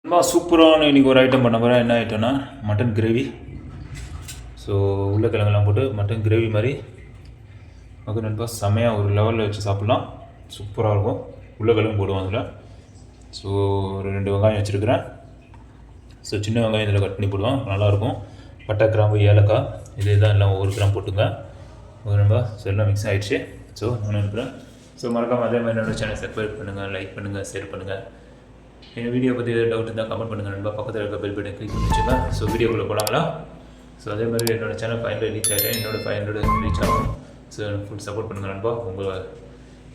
ரொம்ப சூப்பரான இன்றைக்கி ஒரு ஐட்டம் பண்ண போகிறேன். என்ன ஐட்டம்னா மட்டன் கிரேவி. ஸோ உருளைக்கிழங்கெல்லாம் போட்டு மட்டன் கிரேவி மாதிரி ஓகே நண்பா, செமையாக ஒரு லெவலில் வச்சு சாப்பிட்லாம். சூப்பராக இருக்கும். உருளைக்கிழங்கு போடுவோம் அதில். ஸோ ஒரு 2 வெங்காயம் வச்சுருக்கிறேன். ஸோ சின்ன வெங்காயம் இதில் கட் பண்ணி போடுவோம், நல்லாயிருக்கும். பட்டை, கிராம்பு, ஏலக்காய் இதே தான் எல்லாம் ஒவ்வொரு கிராம் போட்டுங்க. ஓகே நண்பா, ஸோ எல்லாம் மிக்ஸ் ஆகிடுச்சு. ஸோ நான் இருக்கிறேன். ஸோ மறக்காமல் அதே மாதிரி என்னோடய சேனல் சப்ஸ்கிரைப் பண்ணுங்கள், லைக் பண்ணுங்கள், ஷேர் பண்ணுங்கள். எங்கள் வீடியோ பற்றி எதாவது டவுட் இருந்தால் கமெண்ட் பண்ணுங்கள் நண்பா. பக்கத்தில் இருக்க பெல் பட்டன் கிளிக் பண்ணி வச்சுங்க. ஸோ வீடியோக்குள்ளே போகலாங்களா? ஸோ அதே மாதிரி என்னோடய சேனல் 500 ரீச் ஆகிட்டேன். என்னோடய 500 ரீச் ஆகும். ஸோ ஃபுல் சப்போர்ட் பண்ணுங்கள் நண்பா. உங்கள்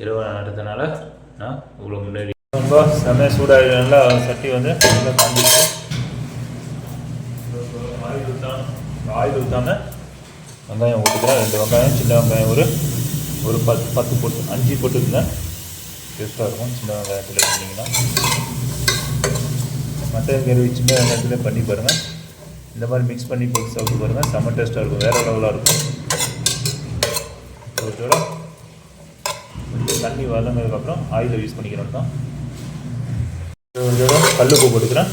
இரவு நடந்ததுனால நான் இவ்வளோ முன்னேறி நண்பா. செம்மையாக சூடாக நல்லா சட்டி வந்து நல்லா காஞ்சிச்சு. ஆயில் ஊற்றாமல் வெங்காயம் ஊற்றுக்கிறேன். 2 வெங்காயம், சின்ன வெங்காயம் ஒரு 10 போட்டு 5 போட்டுருங்க. டேஸ்ட்டாக இருக்கும் சின்ன வெங்காயத்தில் இருந்தீங்கன்னா. மட்டன் கிரேவி சின்ன வெங்காயத்தில் பண்ணி பாருங்கள். இந்த மாதிரி மிக்ஸ் பண்ணி போட்டு சாப்பிட்டு பாருங்கள். செம்ம டேஸ்ட்டாக இருக்கும், வேறு லெவலாக இருக்கும். கொஞ்சம் தண்ணி வதங்கினதுக்கப்புறம் ஆயிலை யூஸ் பண்ணிக்கிறோம் தான். இதோட கல்லுப்பு போட்டுக்கிறேன்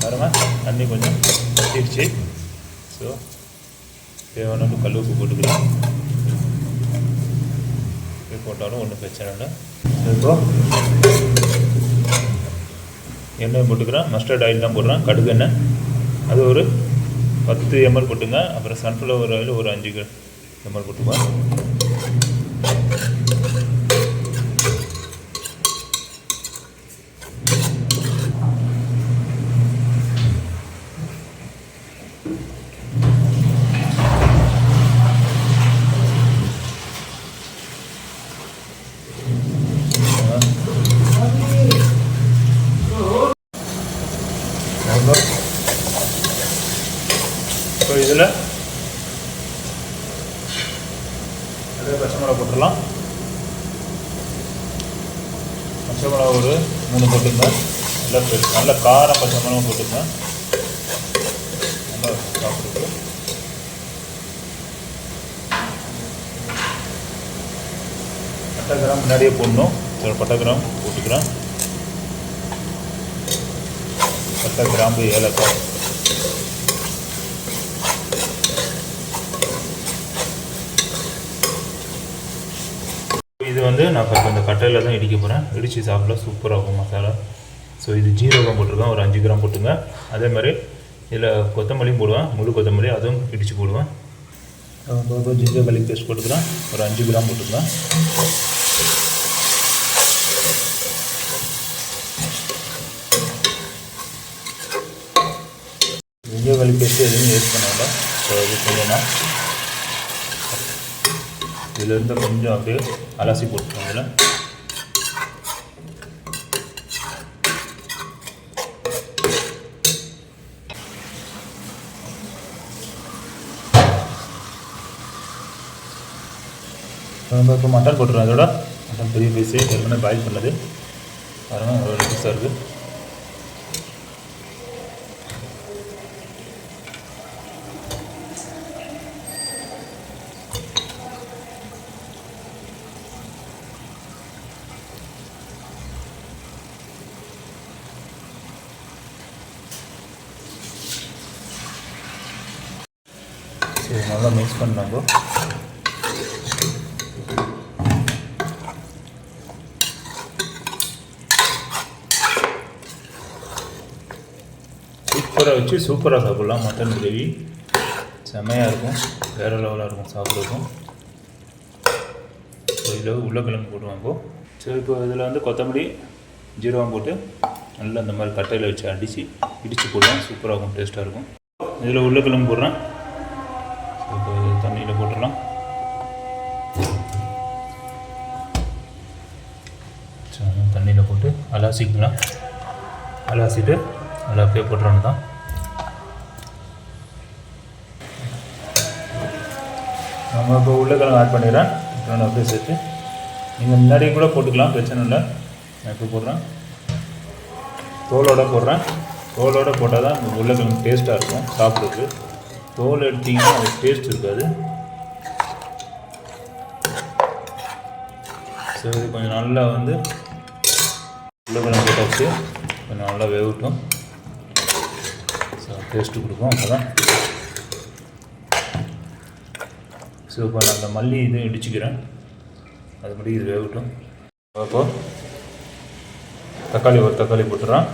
பாருங்கள். தண்ணி கொஞ்சம் வச்சிருச்சு. ஸோ தேவையான கல்லுப்பு போட்டுக்கிறேன். போட்டாலும் ஒன்றும் பிரச்சனை இல்லை. இப்போ எண்ணெய் போட்டுக்கிறேன். மஸ்டர்ட் ஆயில் தான் போடுறேன், கடுகு எண்ணெய். அது ஒரு 10 ml போட்டுங்க. அப்புறம் சன்ஃப்ளவர் ஆயில் ஒரு 5 ml போட்டுக்குவேன். இப்போ இதில் அதே பச்சை மிளகா போட்டுடலாம். பச்சை மிளகா ஒரு 3 போட்டுங்க. நல்ல காரம் பச்சை மிளகா போட்டுங்க. நல்லா சாப்பிடுது. பட்டை கிராம் முன்னாடியே போடணும். பட்டை கிராம் போட்டுக்கிறேன். பட்டை, கிராம்பு, ஏலக்காய். இது வந்து நான் இந்த கட்டையில் தான் இடிக்க போகிறேன். இடித்து சாப்பிட சூப்பராக இருக்கும் மசாலா. ஸோ இது ஜீரகம் போட்டிருக்கேன், ஒரு 5 கிராம் போட்டுங்க. அதே மாதிரி இதில் கொத்தமல்லியும் போடுவேன், முழு கொத்தமல்லி, அதுவும் இடித்து போடுவேன். ஜிஞ்சர் garlic பேஸ்ட் போட்டுக்கிறேன், ஒரு 5 கிராம் போட்டுங்க. ஜிஞ்சர் garlic பேஸ்ட்டு எதுவும் யூஸ் பண்ணாங்க. ஸோ இது கொஞ்சம் இதிலிருந்து கொஞ்சம் அப்படியே அலசி போட்டுருக்கோம். இதில் நம்ம இப்போ மட்டன் போட்டுருவோம். அதோட மட்டன் பெரிய பீஸு ஏற்கனவே பாயில் பண்ணது பாருங்கள், ஒரு பீஸாக இருக்குது. சரி, நல்லா மிக்ஸ் பண்ணாங்க. சூப்பராக வச்சு சூப்பராக சாப்பிட்லாம். மட்டன் கிரேவி செம்மையாக இருக்கும், வேறு லெவலாக இருக்கும் சாப்பிட்றதுக்கும். ஸோ இதில் உருளைக்கிழங்கு போடுவோம் இப்போது. சரி, இப்போ இதில் வந்து கொத்தமல்லி, ஜீரகம் போட்டு நல்லா இந்த மாதிரி கட்டையில் வச்சு இடித்து போடுவேன். சூப்பராக இருக்கும், டேஸ்ட்டாக இருக்கும். இதில் உருளைக்கிழங்கு போடுறேன். இப்போ தண்ணியில் போட்டுடலாம். தண்ணியில் போட்டு அலாசிக்கலாம். அலாசிட்டு அதில் அப்படியே போட்டுறோன்னு தான். நம்ம இப்போ உருளைக்கிழங்கு ஆட் பண்ணிடுறேன். அப்புறம் அப்படியே சேர்த்து நீங்கள் முன்னாடியே கூட போட்டுக்கலாம், பிரச்சனை இல்லை. நான் இப்போ போடுறேன், தோலோடு போடுறேன். தோலோடு போட்டால் தான் இந்த உருளைக்கிழங்கு டேஸ்ட்டாக இருக்கும் சாப்பிட்றதுக்கு. தோல் எடுத்திங்கன்னா அது டேஸ்ட் இருக்காது. சரி, கொஞ்சம் நல்லா வந்து உருளைக்கிழங்கு போட்டாச்சு. கொஞ்சம் நல்லா வேகட்டும். ஸோ டேஸ்ட்டு கொடுக்கும் அப்போ தான். ஸோ இப்போ நான் அந்த மல்லி இது இடிச்சுக்கிறேன், அது மட்டும் இது வேகட்டும். அப்போ தக்காளி ஒரு தக்காளி போட்டுறேன்.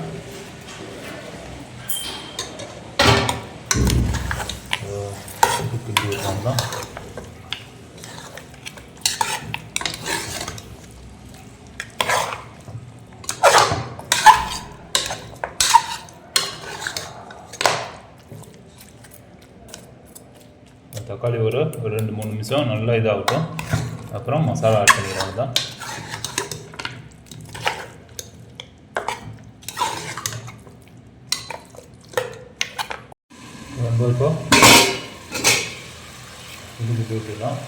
கிண்டி விட்டோம்னா தக்காளி ஒரு 2-3 நிமிஷம் நல்லா இதாகட்டும். அப்புறம் மசாலா ஆட் பண்ணிடுறாங்க தான். இப்போ இதுக்கு போட்டுடலாம்.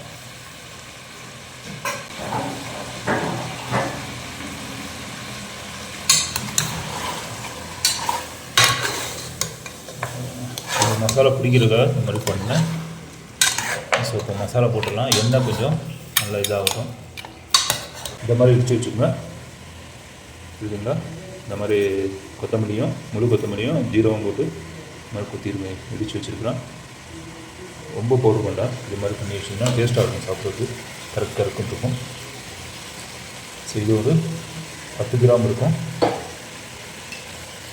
மசாலா பிடிக்கிறதுக்காக இந்த மாதிரி பண்ணேன். ஸோ இப்போ மசாலா போட்டுடலாம். எண்ணெய் கொஞ்சம் நல்லா இதாகட்டும். இந்த மாதிரி இடிச்சு வச்சுக்கோங்க. இதுங்களா இந்த மாதிரி கொத்தமல்லியும் முழு கொத்தமல்லியும் ஜீரகம் போட்டு இந்த மாதிரி குத்திருங்க இடித்து வச்சுருக்குறேன். ரொம்ப பவுடர் வேண்டாம், இது மாதிரி பண்ணி வச்சிங்கன்னா டேஸ்ட்டாக இருக்கும் சாப்பிட்றது. கறக்கும் இருக்கும். ஸோ இது ஒரு 10 கிராம் இருக்கும்.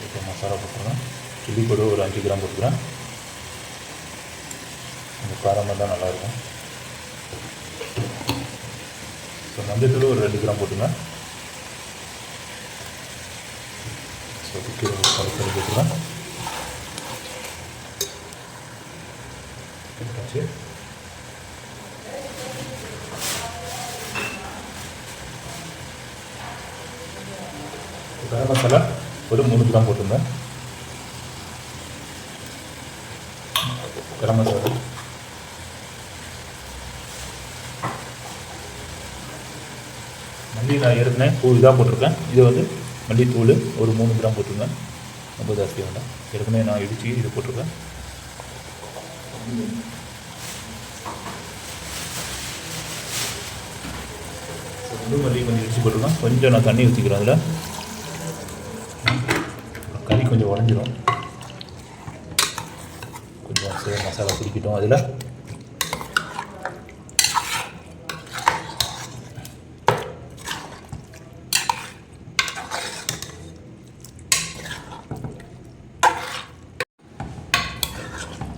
இப்போ மசாலா போட்டுருவேன். சில்லி கூட ஒரு 5 கிராம் போட்டுக்கிறேன். இந்த காரமாக தான் நல்லாயிருக்கும். ஸோ மஞ்சத்தூள் ஒரு 2 கிராம் போட்டுங்க. ஸோ கீரை போட்டுக்கிறேன். கரம் மசாலா ஒரு 3 கிராம் போட்டுங்க. கரம் மசாலா மல்லி நான் ஏற்கனவே இதாக போட்டிருக்கேன். இது வந்து மல்லித்தூள் ஒரு 3 கிராம் போட்டுருங்க. ரொம்ப ஜாஸ்தி வேண்டாம். ஏற்கனவே நான் இடித்து இது போட்டிருக்கேன். மல்லி கொஞ்சம் இடிச்சு போட்டுருக்கேன். கொஞ்சம் நான் தண்ணி ஊற்றிக்கிறேன். அதில் கறி கொஞ்சம் உடஞ்சிடும். கொஞ்சம் மசாலா பிடிக்கட்டும். அதில்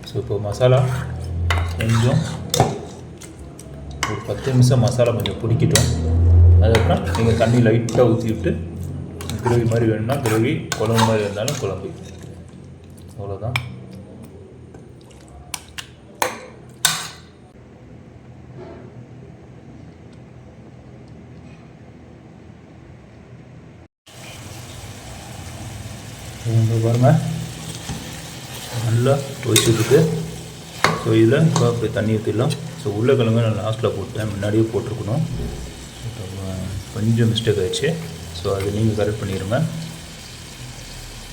ஸோ இப்போ மசாலா கொஞ்சம் ஒரு 10 நிமிஷம் மசாலா கொஞ்சம் பிடிக்கட்டும். அதுக்கப்புறம் நீங்கள் தண்ணி லைட்டாக ஊற்றி விட்டு கிரேவி மாதிரி வேணும்னா கிரேவி, குழம்பு மாதிரி இருந்தாலும் குழம்பு. அவ்வளோதான். பாருங்கள் நல்லா துவைச்சிட்டு. ஸோ இதில் இப்போ அப்படி தண்ணி ஊற்றிடலாம். ஸோ உருளைக்கிழங்கு நான் லாஸ்ட்டில் போட்டேன், முன்னாடியே போட்டிருக்கணும். கொஞ்சம் மிஸ்டேக் ஆகிடுச்சு. ஸோ அது நீங்கள் கரெக்ட் பண்ணிடுங்க.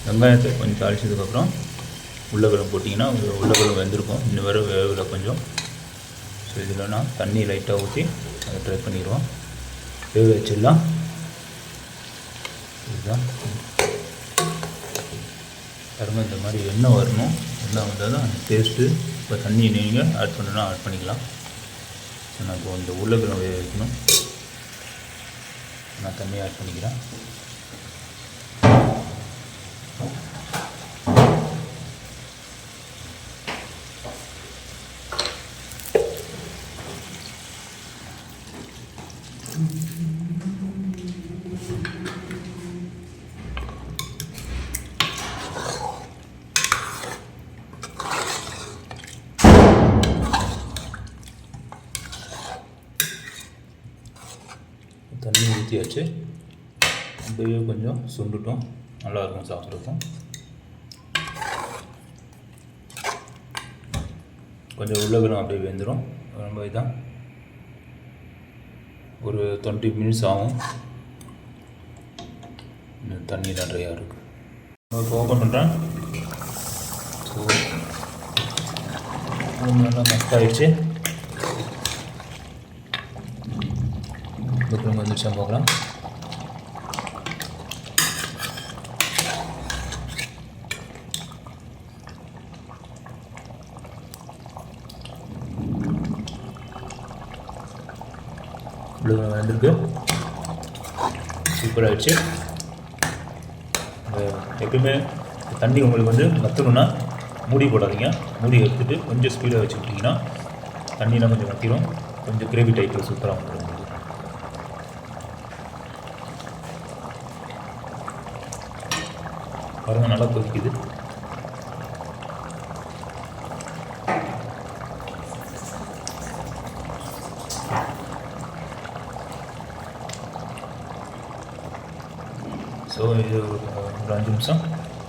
வெங்காயத்தை கொஞ்சம் தாளிச்சதுக்கப்புறம் உருளைக்கிழங்கு போட்டிங்கன்னா உருளைக்கிழங்கு வெந்திருக்கும். இன்னும் வேறு வேகல கொஞ்சம். ஸோ இதில் நான் தண்ணி லைட்டாக ஊற்றி அதை ட்ரை பண்ணிடுவோம். வேக வச்சிடலாம். இதுதான் பாருங்கள், இந்த மாதிரி எண்ணெய் வரணும். எண்ணெய் வந்தால் தான் டேஸ்ட்டு. இப்போ தண்ணி நீங்கள் ஆட் பண்ணணும்னா ஆட் பண்ணிக்கலாம். ஸோ நான் இப்போ இந்த உருளைக்கிழங்கு வேக வைக்கணும். நான் தண்ணி ஆட் பண்ணிக்கிறேன். தண்ணி ஊற்றியாச்சு. அப்படியே கொஞ்சம் சுண்டுட்டோம், நல்லாயிருக்கும் சாப்பிட்றதுக்கும். கொஞ்சம் உருளைக்கிழங்கு அப்படியே வெந்துடும். ரொம்ப இதான் ஒரு 20 மினிட்ஸ் ஆகும். தண்ணி நிறையா இருக்குது. இப்போ ஓப்பன் பண்ணுறேன். ஸோ நல்லா மஸ்ட் ஆகிடுச்சு. உருளைக்கிழங்கு வந்துடுச்சா பார்க்கலாம். வந்துருக்கு. சூப்பராகிடுச்சு. எப்பயுமே தண்ணி உங்களுக்கு வந்து வற்றணுன்னா மூடி போடாதீங்க. மூடி எடுத்துகிட்டு கொஞ்சம் ஸ்பீடாக வச்சுக்கிட்டிங்கன்னா தண்ணியெலாம் கொஞ்சம் வற்றிடும். கொஞ்சம் கிரேவி டைப்பில் சூப்பராக வந்துடும் உங்களுக்கு. பாருங்கள், நல்லா கொதிக்குது. ஸோ இது ஒரு 5 நிமிஷம்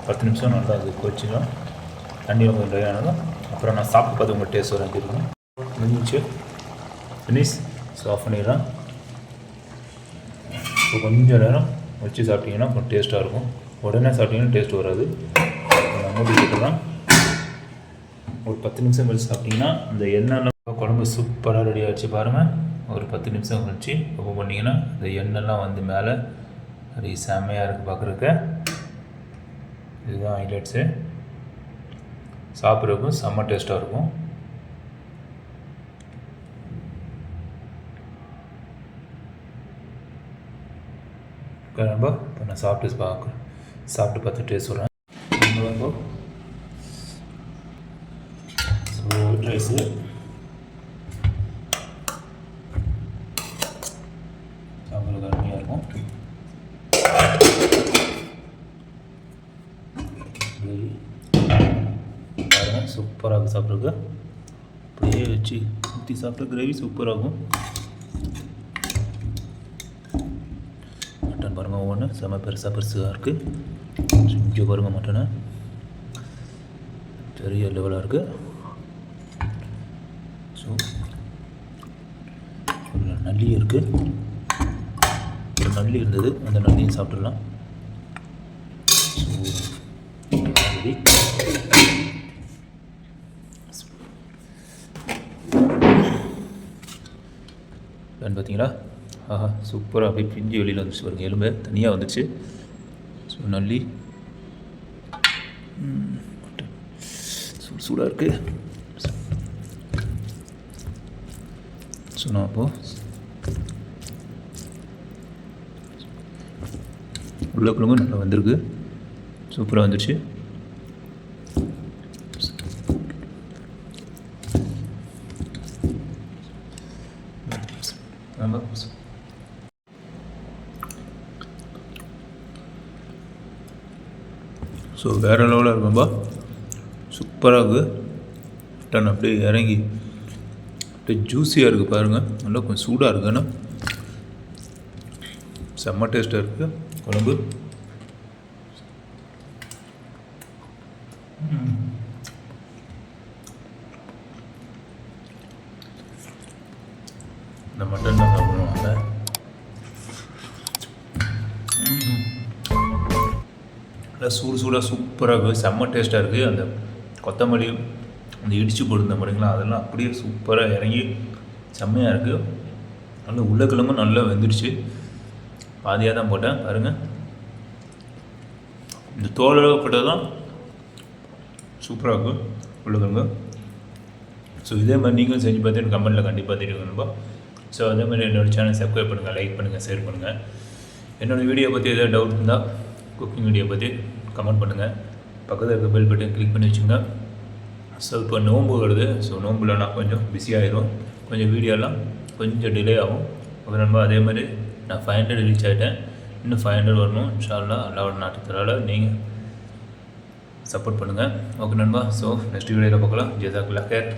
10 நிமிஷம் நல்லா அது கொதிச்சிடும். தண்ணி ரொம்ப ட்ரை ஆனதும் அப்புறம் நான் சாப்பிட்டு பார்த்து உங்கள் டேஸ்ட் வர இருக்கும். முடிஞ்சிச்சு, ஃபினிஷ். ஸோ ஆஃப் பண்ணிடலாம். இப்போ கொஞ்சம் நேரம் வச்சு சாப்பிட்டிங்கன்னா கொஞ்சம் டேஸ்ட்டாக இருக்கும். உடனே சாப்பிட்டிங்கன்னா டேஸ்ட் வராது. மூடி போட்டுடலாம். ஒரு 10 நிமிஷம் கழிச்சு சாப்பிட்டிங்கன்னா இந்த எண்ணெய்லாம் குழம்பு சூப்பராக ரெடி ஆகிடுச்சு. பாருங்கள், ஒரு 10 நிமிஷம் கழிச்சு ஓப்பன் பண்ணிங்கன்னா இந்த எண்ணெய்லாம் வந்து மேலே அது செம்மையாக இருக்குது பார்க்குறதுக்கு. இதுதான் ஹைலைட்ஸு. சாப்பிட்றதுக்கும் செம்ம டேஸ்ட்டாக இருக்கும். ரொம்ப இப்போ நான் சாப்பிட்டு பார்த்து டேஸ்ட் சொல்கிறேன். ஒயிட் ரைஸு சாப்பிட்றது அருமையாக இருக்கும். பாருங்கள், சூப்பராக இருக்கும் சாப்பிட்றதுக்கு. அப்படியே வச்சு ஊற்றி சாப்பிட்ற கிரேவி சூப்பராகும். மட்டன் பாருங்கள், ஒவ்வொன்று செம்ம பெருசாக இருக்குது. இங்கே பாருங்கள், மட்டனை பெரிய லெவலாக இருக்குது. ஸோ நல்லி இருக்குது. ஒரு நல்லி இருந்தது, அந்த நல்லியும் சாப்பிட்றலாம். பார்த்தீங்களா? ஆஹா, சூப்பராக அப்படியே பிஞ்சு வெளியில் வந்துச்சு பாருங்கள். எலும்பு தனியாக வந்துச்சு. ஸோ நல்லி சூடாக இருக்குது. ஸோ நான் அப்போது உள்ளக்குள்ளங்க நல்லா வந்திருக்கு. சூப்பராக வந்துடுச்சு. ஸோ வேறு லெவலில் இருக்கும்பா. சூப்பராக இருக்குது. மட்டன் அப்படியே இறங்கி அப்படியே ஜூஸியாக இருக்குது பாருங்கள். நல்லா கொஞ்சம் சூடாக இருக்குன்னா செம்ம டேஸ்ட்டாக இருக்குது குழம்பு. இந்த மட்டன் தான் சாப்பிடுவாங்க. நல்லா சூடாக சூப்பராக இருக்குது. செம்ம டேஸ்ட்டாக இருக்குது. அந்த கொத்தமல்லி அந்த இடித்து போடுந்த மாதிரிங்களா, அதெல்லாம் அப்படியே சூப்பராக இறங்கி செம்மையாக இருக்குது. நல்லா உருளைக்கிழங்கும் நல்லா வெந்துடுச்சு. பாதியாக தான் போட்டேன் பாருங்கள். இந்த தோலோட போட்டது தான் சூப்பராக இருக்கும் உருளைக்கிழங்கு. ஸோ இதே மாதிரி நீங்களும் செஞ்சு பார்த்து எனக்கு கமெண்ட்டில் கண்டிப்பாக தெரியுங்கப்பா. ஸோ அதே மாதிரி என்னோடய சேனல் சப்ஸ்கிரைப் பண்ணுங்கள், லைக் பண்ணுங்கள், ஷேர் பண்ணுங்கள். என்னோடய வீடியோ பற்றி எதாவது டவுட் இருந்தால் குக்கிங் வீடியோ பற்றி கமெண்ட் பண்ணுங்கள். பக்கத்தில் இருக்க பெல் பட்டன் கிளிக் பண்ணி வச்சுங்க. ஸோ இப்போ நோன்பு வருது. ஸோ நோம்பில் நான் கொஞ்சம் பிஸியாகிடும். கொஞ்சம் வீடியோலாம் கொஞ்சம் டிலே ஆகும். அப்புறம் நம்ம அதே மாதிரி நான் 500 ரீச் ஆகிட்டேன். இன்னும் 500 வரணும். இன்ஷா அல்லாஹ் அல்லாஹ்வோட நாட்டுத்தரால் நீங்கள் சப்போர்ட் பண்ணுங்கள். ஓகே நண்பா. ஸோ நெக்ஸ்ட் வீடியோவில் பார்க்கலாம். ஜஸாக்கல்லாஹ் ஹைர்.